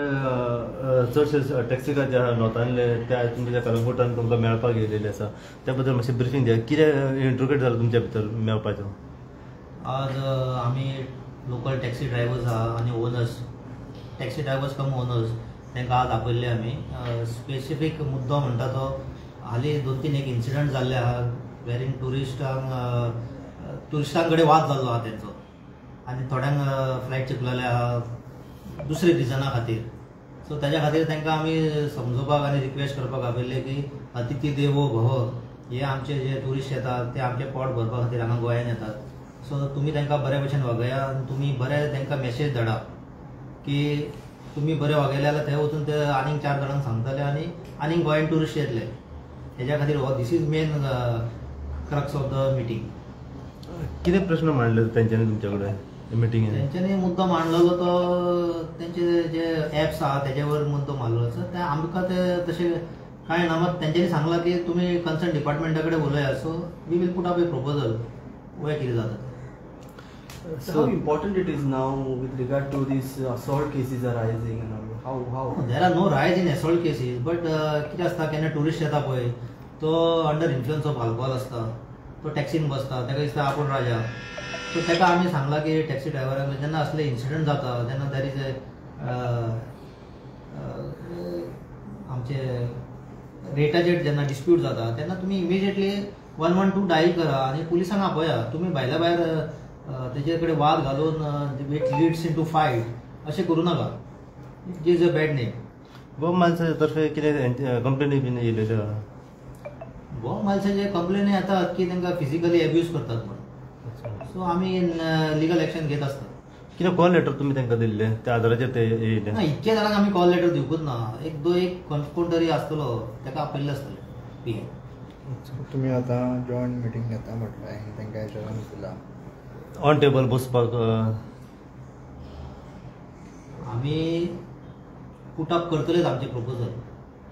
चडशे टॅक्सी जे नॉर्थांतले त्या तुमच्या कलंगुटान तुमकां मेळपाक येयलेले आसा त्या बद्दल मातशें ब्रिफींग दिया कितें इंट्रोगेट जालो तुमच्या भितर मेळपाचो. आज आम्ही लोकल टॅक्सी ड्रायव्हर्स आहा आनी ओनर्स टॅक्सी ड्रायव्हर्स कम ओनर्स तांकां आज आपयल्ले आमी. स्पेसिफीक मुद्दो म्हणटा तो हालीं 2-3 एक इन्सिडंट जाल्ले आहा वेरीन टुरिस्टां कडेन वाद जाल्लो आहा तेंचो आनी थोड्यांक फ्लायट चुकलेले आहा दुसरे रिजना खातीर. सो ताज्या खातीर तांकां आमी समजोवपाक आनी रिक्वेस्ट करपाक आपयल्ले की अतिथी देवो भव हे आमचे जे टुरिस्ट येतात ते आमचे पोट भरपा खातीर हांगा गोंयांत येतात. सो तुमी तांकां बरे भशेन वागया आनी तुमी बरे तांकां मेसेज धाडा की तुमी बरे वागयले जाल्यार थंय वचून ते आनीक 4 जाणांक सांगतले आनी आनीक गोंयांत टुरिस्ट येतले. हेज्या खातीर हो दीस is main crux of the meeting. कितें प्रश्न मांडले तेंच्यांनी तुमचे कडेन मिटिंगेन? तेंच्यांनी मुद्दो मांडलेलो तो तेंचे जे ॲप्स आहा तेजे वयर मुद्दो मारलेलो आसा. ते आमकां ते तशें कांय ना. मात तेंच्यांनी सांगलां की तुमी कन्सर्न डिपार्टमेंटा कडेन उलया. So we will put up a proposal पळय कितें जाता. So how important it is now with regard to these assault cases arising and how there are no rise in assault cases but कितें आसता केन्ना tourist येता पळय तो under influence of alcohol आसता, तो टॅक्सीन बसता, ताका दिसता आपूण राजा. सो ताका आमी सांगलां की टॅक्सी ड्रायव्हरांक जेन्ना असले इन्सिडंट जाता तेन्ना देर इज आमचे रेटाचेर जेन्ना डिस्प्यूट जाता तेन्ना तुमी इमिजिएटली 112 डायल करा आनी पुलिसांक आपया. तुमी भायल्या भायर तेजे कडेन वाद घालून it leads in to fight अशें करूं नाका. It is a bad name. Goa मायल्सा तर्फे कितें कंप्लेनी बीन येयलेल्यो आहा? गोवा मायल्साचे कंप्लेनी येतात की तांकां फिजिकली एब्यूज करतात म्हणून. सो आमी लिगल एक्शन घेत आसतात. कितें कॉल लेटर तुमी तांकां दिल्ले त्या आदाराचेर ते येयले? ना, इतके जाणांक आमी कॉल लेटर दिवंकूच ना. कोण तरी आसतलो ताका आपयल्ले आसतले पी. तुम्ही आता जॉयंट मिटींग घेता म्हटलं आनी तांकां हेजेर दिला ऑन टेबल बसपाक आमी पुट अप करतलेच आमचे proposal.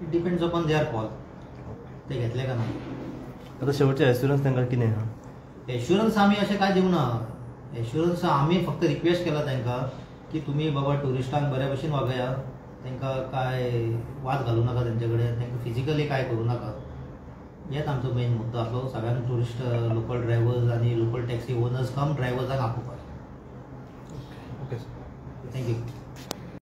It depends upon their call ते घेतले का ना. आतां शेवटचे एश्युरन्स तांकां कितें आहा? एश्युरन्स आमी अशें कांय दिवना. एश्युरन्स आमी फक्त रिक्वेस्ट केला तांकां की तुमी बाबा टुरिस्टांक बऱ्या भशेन वागया, तांकां काय वाद घालूं नाका तेंचे कडेन, तांकां फिजिकली काय करूं नाका. हेच आमचो मेन मुद्दो आसलो सगळ्यांक टुरिस्ट लोकल ड्रायव्हर्स आनी लोकल टॅक्सी ओनर्स कम ड्रायव्हर्सांक आपोवपाक. Okay thank you.